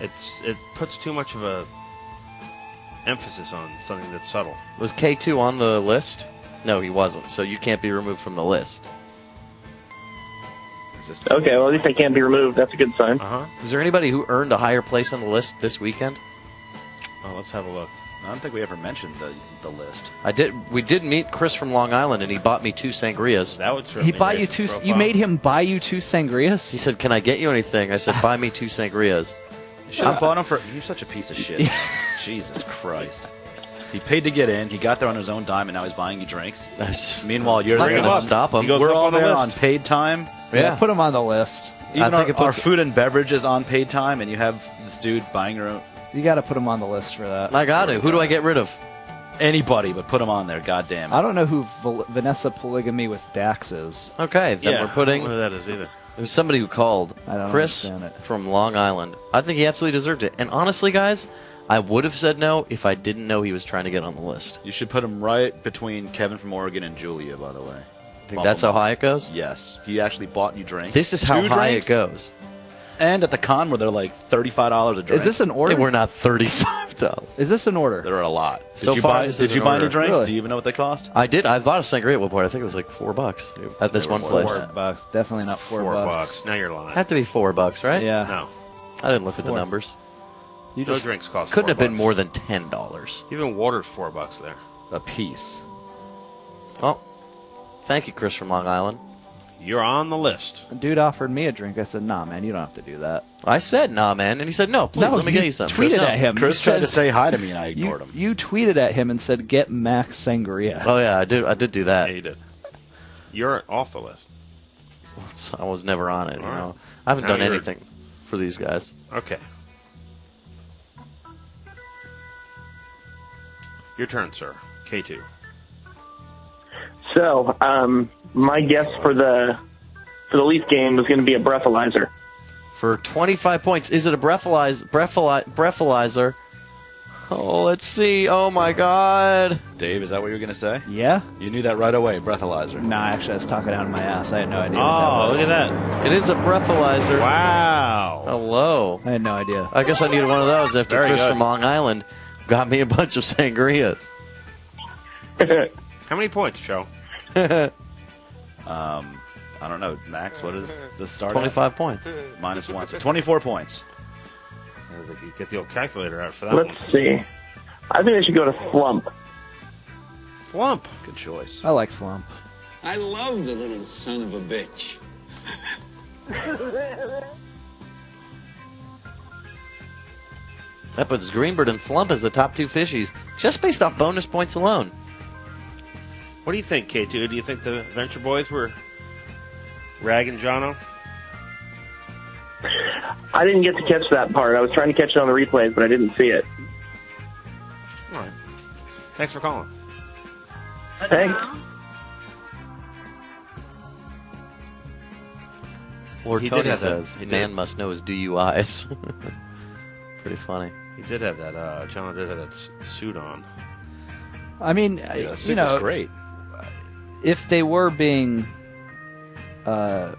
It puts too much of a emphasis on something that's subtle. Was K2 on the list? No, he wasn't, so you can't be removed from the list. Okay, well, at least I can't be removed. That's a good sign. Uh-huh. Is there anybody who earned a higher place on the list this weekend? Oh, let's have a look. I don't think we ever mentioned the list. We did meet Chris from Long Island, and he bought me 2 sangrias. That would He bought you 2. You made him buy you 2 sangrias. He said, "Can I get you anything?" I said, "Buy me 2 sangrias." You should have bought him for. You're such a piece of shit. Man. Jesus Christ. He paid to get in. He got there on his own dime, and now he's buying you drinks. Meanwhile, you're not there. going to stop him. We're all there on paid time. Yeah, put him on the list. Even our food and beverage is on paid time, and you have this dude buying your own. You got to put him on the list for that. I got to. Who do I get rid of? Anybody, but put him on there. Goddamn it. I don't know who Vanessa Polygamy with Dax is. Okay, then we're putting. I don't know who that is either. There was somebody who called. I don't Chris understand it. from Long Island. I think he absolutely deserved it. And honestly, guys, I would have said no if I didn't know he was trying to get on the list. You should put him right between Kevin from Oregon and Julia, by the way. Think that's how high it goes? Yes. He actually bought you drinks. This is how high it goes. And at the con where they're like $35 a drink. Is this an order? They were not $35. Is this an order? There are a lot. So far, did you buy any drinks? Do you even know what they cost? I did. I bought a sangria at one point. I think it was like $4 at this one place. $4. Definitely not $4. $4. Now you're lying. Had to be $4, right? Yeah. No. I didn't look at the numbers. You No just drinks cost Couldn't have been $4. more than $10. Even water's $4 there. A piece. Well, thank you, Chris from Long Island. You're on the list. A dude offered me a drink. I said, "Nah, man, you don't have to do that." I said, "Nah, man," and he said, "No, please, let me get you something." Tweeted Chris, no. at him. Chris You tried to said- say hi to me, and I ignored him. You tweeted at him and said, "Get Max Sangria." Oh yeah, I did do that. Yeah, you did. You're off the list. I was never on it. You All right. know, I haven't Now done you're- anything for these guys. Okay. Your turn, sir. K2. So, my guess for the Leaf game was going to be a breathalyzer. For 25 points, is it a breathalyzer? Oh, let's see. Oh my God. Dave, is that what you were going to say? Yeah. You knew that right away, breathalyzer. Nah, actually, I was talking out of my ass. I had no idea. Oh, what that was. look at that. It is a breathalyzer. Wow. Hello. I had no idea. I guess I needed one of those after Very Chris good. from Long Island got me a bunch of sangrias. How many points, Joe? I don't know. Max, what is the start? 25 points. Minus 1. So 24 points. You get the old calculator out for that Let's one. see. I think they should go to Flump. Flump. Good choice. I like Flump. I love the little son of a bitch. That puts Greenbird and Flump as the top 2 fishies, just based off bonus points alone. What do you think, K2? Do you think the Venture Boys were ragging Jono? I didn't get to catch that part. I was trying to catch it on the replays, but I didn't see it. All right. Thanks for calling. Thanks. Lord He did Tony have that. says, He did. man must know his DUIs. Pretty funny. He did have that. Jono did have that suit on. I mean, Yeah, you that suit know, was great. if they were being, I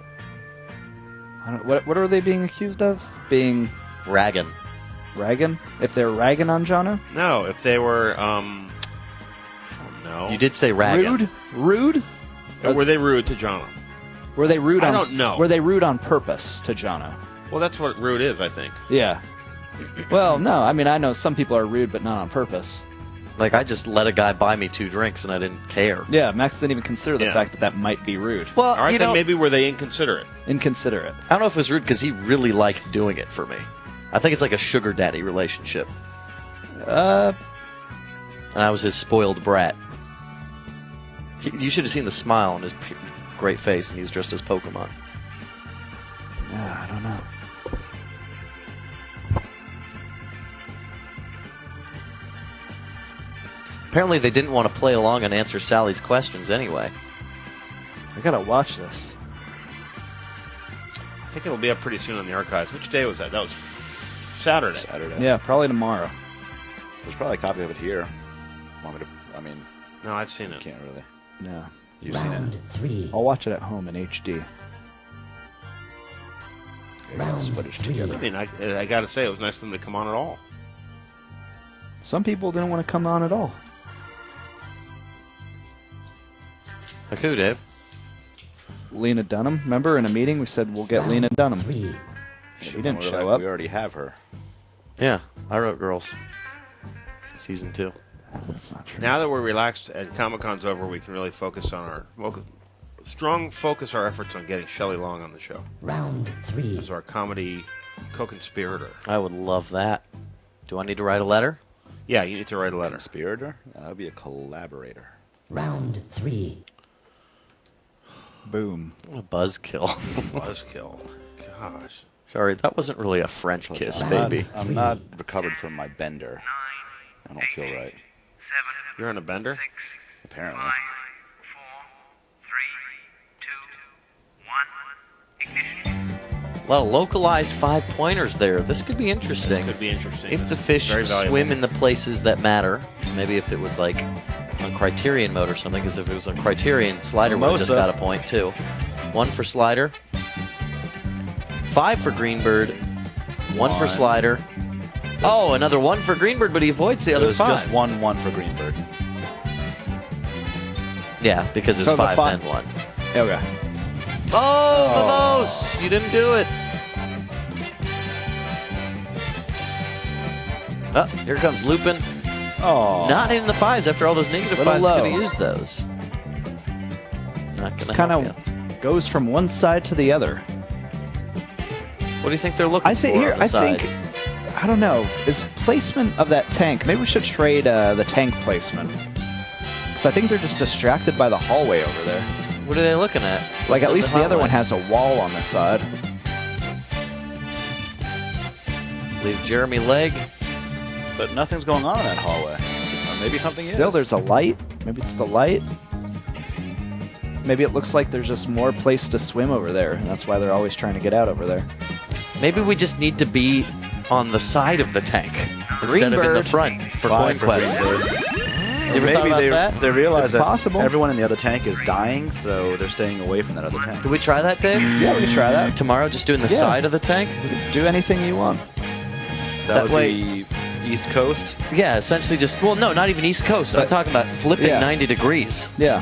don't, what are they being accused of? Being Ragging. ragging? If they're ragging on Jono? No, if they were, no. You did say ragging. Rude? Were they rude to Jono? Were they rude? I on, don't know. Were they rude on purpose to Jono? Well, that's what rude is, I think. Yeah. Well, no. I mean, I know some people are rude, but not on purpose. Like, I just let a guy buy me 2 drinks and I didn't care. Yeah, Max didn't even consider the Yeah. fact that that might be rude. Well, All right, you then know, maybe were they inconsiderate? Inconsiderate. I don't know if it was rude because he really liked doing it for me. I think it's like a sugar daddy relationship. And I was his spoiled brat. You should have seen the smile on his great face, and he was dressed as Pokemon. I don't know. Apparently, they didn't want to play along and answer Sally's questions anyway. I gotta watch this. I think it'll be up pretty soon on the archives. Which day was that? That was Saturday. Yeah, probably tomorrow. There's probably a copy of it here. Want me to? I mean, No, I've seen it. can't really. No. You've seen it. 3. I'll watch it at home in HD. Get all this footage together. I mean, I got to say, it was nice of them to come on at all. Some people didn't want to come on at all. Like who, Dave? Lena Dunham. Remember in a meeting we said we'll get Lena Dunham. She didn't show up. We already have her. Yeah, I wrote girls. season 2. That's not true. Now that we're relaxed and Comic-Con's over, we can really focus on our efforts on getting Shelley Long on the show. Round 3. As our comedy co-conspirator. I would love that. Do I need to write a letter? Yeah, you need to write a letter. Conspirator? That would be a collaborator. Round 3. Boom. What a buzzkill. Buzzkill. Gosh. Sorry, that wasn't really a French kiss, baby. I'm not recovered from my bender. I don't feel right. You're on a bender? Apparently. A lot of localized 5-pointers there. This could be interesting. This could be interesting. If This the is fish very valuable. swim in the places that matter, maybe if it was like on Criterion mode or something, because if it was on Criterion, Slider would have just Mimosa. got a point too. 1 for Slider. 5 for Greenbird. 1 for Slider. Oh, another 1 for Greenbird, but he avoids the It other was 5. just 1-1 for Greenberg. Yeah, because it's So the 5 fi- then 1. Okay. Oh, Vamos! You didn't do it. Oh, here comes Lupin. Oh. Not in the 5s after all those negative Little 5s. low. Could have used those. Not It's gonna kind help you. of goes from one side to the other. What do you think they're looking I think for here. on the I sides? think. I don't know. Is placement of that tank? Maybe we should trade the tank placement. So I think they're just distracted by the hallway over there. What are they looking at? Like What's at in least the other hallway? one has a wall on the side. Leave Jeremy Legg. But nothing's going on in that hallway. Or maybe something Still, is. there's a light. Maybe it's the light. Maybe it looks like there's just more place to swim over there, and that's why they're always trying to get out over there. Maybe we just need to be on the side of the tank instead of in the Greenbird. front for 5 Coin for Quest. Greenberg. You ever thought Maybe about that? they realize It's that possible. everyone in the other tank is dying, so they're staying away from that other tank. Do we try that, Dave? Yeah, we can try that. Tomorrow, just doing the Yeah. side of the tank? Do anything you want. That That would way- be East Coast. Yeah, essentially just, well, no, not even East Coast. I'm talking about flipping Yeah. 90 degrees. Yeah.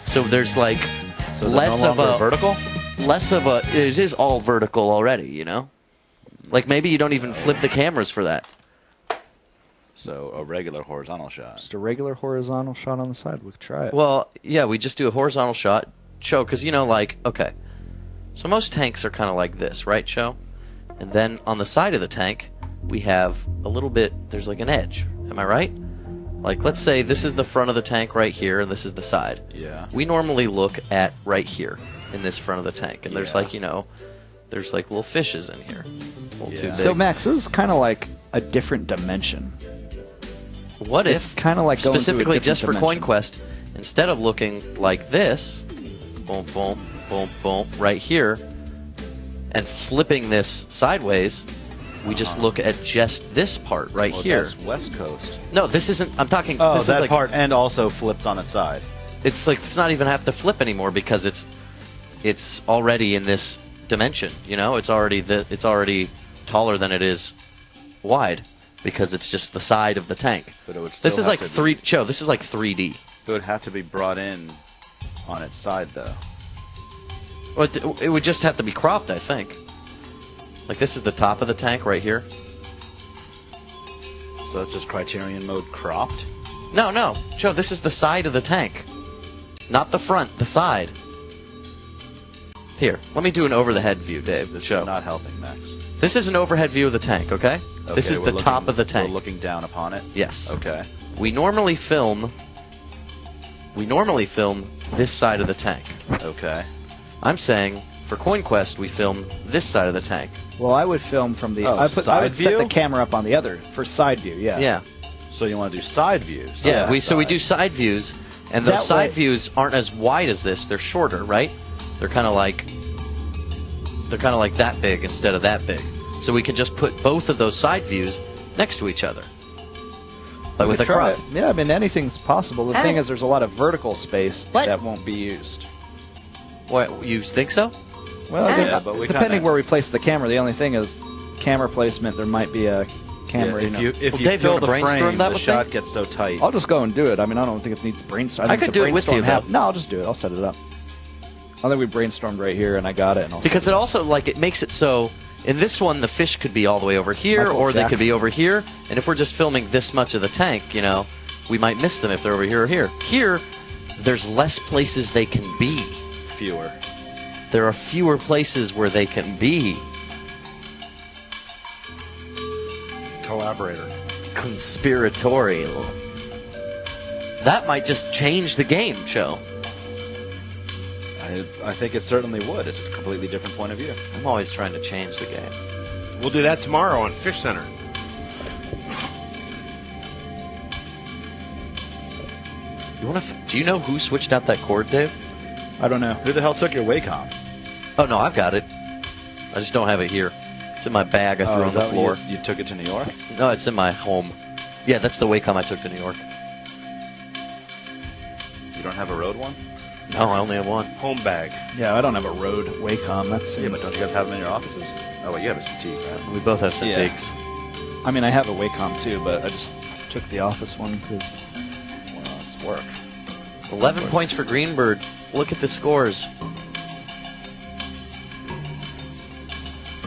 So there's like So they're less no of longer a vertical. less of a. It is all vertical already, you know. Like maybe you don't even flip the cameras for that. So a regular horizontal shot. Just a regular horizontal shot on the side. We could try it. Well, yeah, we just do a horizontal shot, Cho, because you know, like, okay, so most tanks are kind of like this, right, Cho? And then on the side of the tank, we have a little bit. There's like an edge. Am I right? Like, let's say this is the front of the tank right here, and this is the side. Yeah. We normally look at right here in this front of the tank, and there's Yeah. like, you know, there's like little fishes in here. A little too Yeah. big. So Max, this is kind of like a different dimension. What It's if, kind of like going to a specifically different just for dimension. Coin Quest, instead of looking like this, boom, boom, boom, boom, right here, and flipping this sideways, we just look at just this part right Well, here. that's West Coast. No, this isn't. I'm talking. Oh, this that is like, part, and also flips on its side. It's like it's not even have to flip anymore because it's already in this dimension. You know, it's already taller than it is wide because it's just the side of the tank. But it would still This is have like to three. Cho, this is like 3D. It would have to be brought in on its side, though. Well, it would just have to be cropped, I think. Like this is the top of the tank right here. So that's just Criterion mode cropped. No, no, Joe, this is the side of the tank, not the front, the side. Here, let me do an over-the-head view, Dave. This Show. is not helping, Max. This is an overhead view of the tank, okay? This Okay, is we're the top looking- of the tank. We're looking down upon it. Yes. Okay. We normally film this side of the tank. Okay. I'm saying for Coin Quest we film this side of the tank. Well, I would film from the. Oh, I would side set view? the camera up on the other for side view. Yeah. Yeah. So you want to do side views? Yeah, we side. do side views, and That those side way- views aren't as wide as this. They're shorter, right? They're kind of like that big instead of that big. So we can just put both of those side views next to each other. Like with a try crop. it. Yeah, I mean anything's possible. The thing is, there's a lot of vertical space What? that won't be used. What, you think so? Well, Yeah, but we depending kinda- where we place the camera, the only thing is camera placement. There might be a camera. Yeah, if you you know. if Well, you Dave, you fill wanna the brainstorm frame, that the with shot me? gets so tight. I'll just go and do it. I mean, I don't think it needs brainstorm. I could do it with you, though. No, I'll just do it. I'll set it up. I think we brainstormed right here, and I got it. And I'll Because set it up. also it makes it so In this one, the fish could be all the way over here, Michael or they could be Jackson. over here. And if we're just filming this much of the tank, we might miss them if they're over here or here. Here, there's less places they can be. Fewer. There are fewer places where they can be. Collaborator. Conspiratorial. That might just change the game, Cho. I think it certainly would. It's a completely different point of view. I'm always trying to change the game. We'll do that tomorrow on Fish Center. Do you know who switched out that cord, Dave? I don't know. Who the hell took your Wacom? Oh, no, I've got it. I just don't have it here. It's in my bag I threw on is the that floor. when you took it to New York? No, it's in my home. Yeah, that's the Wacom I took to New York. You don't have a Rode one? No, I only have one. Home bag. Yeah, I don't have a Rode Wacom. That's Yeah, but don't you guys have them in your offices? Oh, wait, you have a Cintiq, right? We both have Cintiqs. I mean, I have a Wacom too, but I just took the office one because it's work. 11 points for Greenbird. Look at the scores.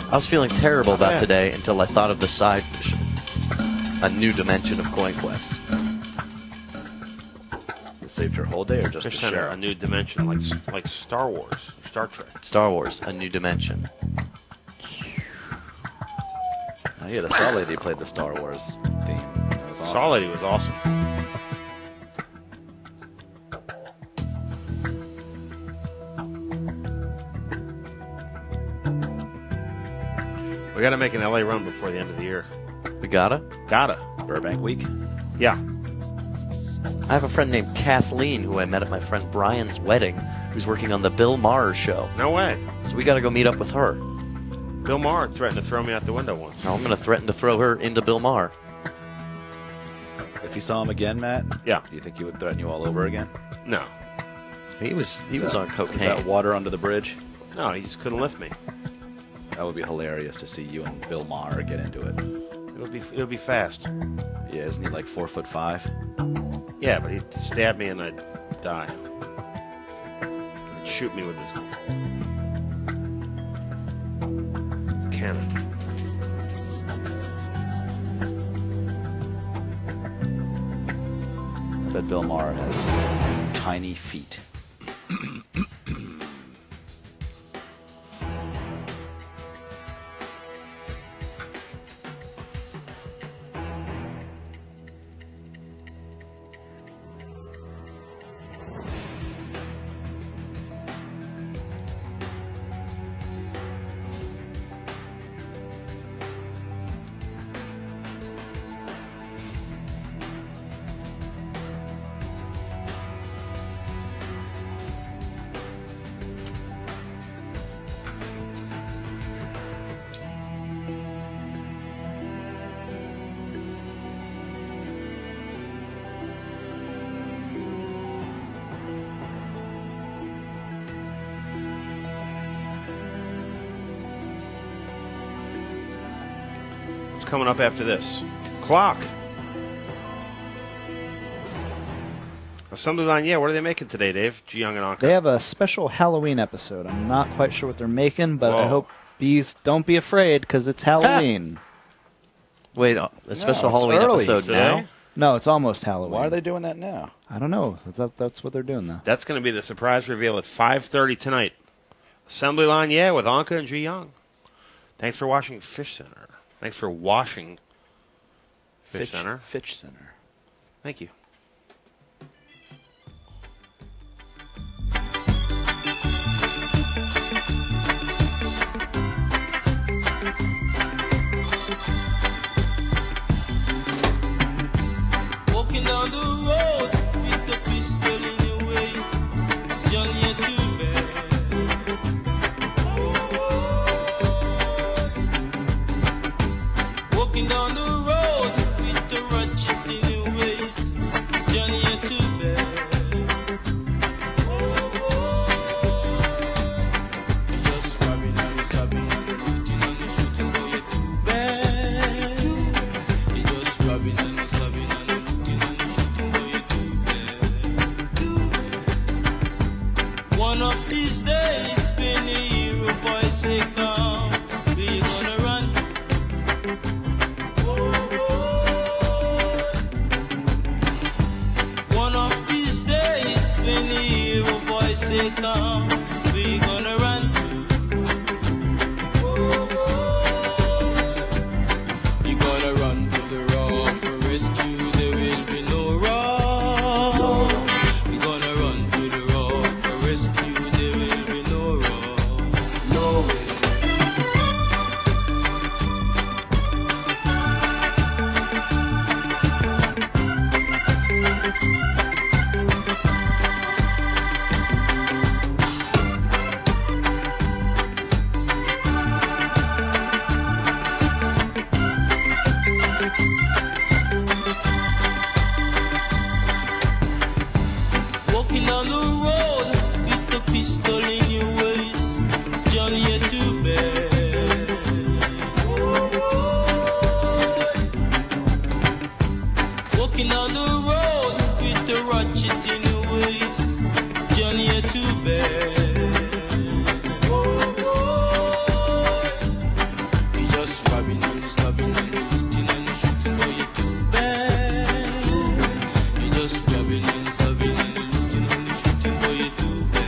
I was feeling terrible about today until I thought of the side fish. A new dimension of Coin Quest. It saved your whole day or just Fish to Center, share? a new dimension, like Star Wars, Star Trek. Star Wars, a new dimension. Oh, yeah, the Saw Lady played the Star Wars theme. That was awesome. Saw Lady was awesome. We got to make an LA run before the end of the year. We gotta? Gotta. Burbank week? Yeah. I have a friend named Kathleen who I met at my friend Brian's wedding who's working on the Bill Maher show. No way. So we gotta go meet up with her. Bill Maher threatened to throw me out the window once. No, I'm gonna threaten to throw her into Bill Maher. If you saw him again, Matt? Yeah. Do you think he would threaten you all over again? No. He was on cocaine. Is that water under the bridge? No, he just couldn't lift me. That would be hilarious to see you and Bill Maher get into it. It'll be fast. Yeah, isn't he like 4'5"? Yeah, but he'd stab me and I'd die. He'd shoot me with his cannon. I bet Bill Maher has tiny feet. Coming up after this. Clock. Assembly line, yeah. What are they making today, Dave? Ji Young and Anka. they have a special Halloween episode. I'm not quite sure what they're making, but I Whoa. hope bees don't be afraid because it's Halloween. Wait, a special it's Halloween early episode today. now? No, it's almost Halloween. Why are they doing that now? I don't know. That's what they're doing though. That's going to be the surprise reveal at 5:30 tonight. Assembly line, yeah, with Anka and Ji Young. Thanks for watching Fish Center. Thanks for washing Fish Center. Fish Center. Thank you. Walking down the road with a pistol in your waist, Johnny ain't too bad. Walking down the road with a ratchet in your waist, Johnny ain't too bad. You just robbing and stabbing and looting and shooting, boy, you're too bad. You just robbing and stabbing and looting and shooting, boy, you're too bad. One of these days, when you hear a voice say, "Come, we're gonna Johnny yet to bed. Walking down the road with the ratchet in the waist. Johnny yet to bed. He just robbing and the stabbing and the looting and the shooting, boy, you too bad. He just robbing and the stabbing and the looting and the shooting, boy, you too bad.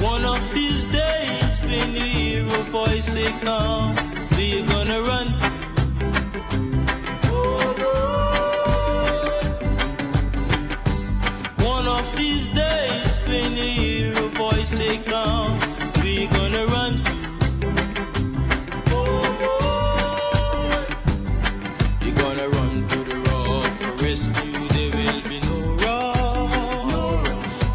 One of these days, when you hear a voice say, come, where you gonna run? One of these days, when you hear a voice say, come, where you gonna run to? You're gonna run to the rock for rescue, there will be no rock.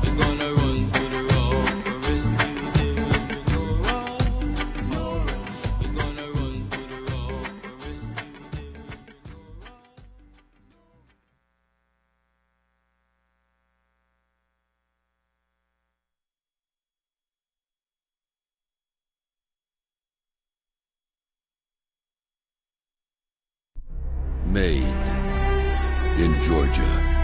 You're gonna run to the rock for rescue, there will be no rock. You're gonna run to the rock for rescue, there will be no rock. Made in Georgia.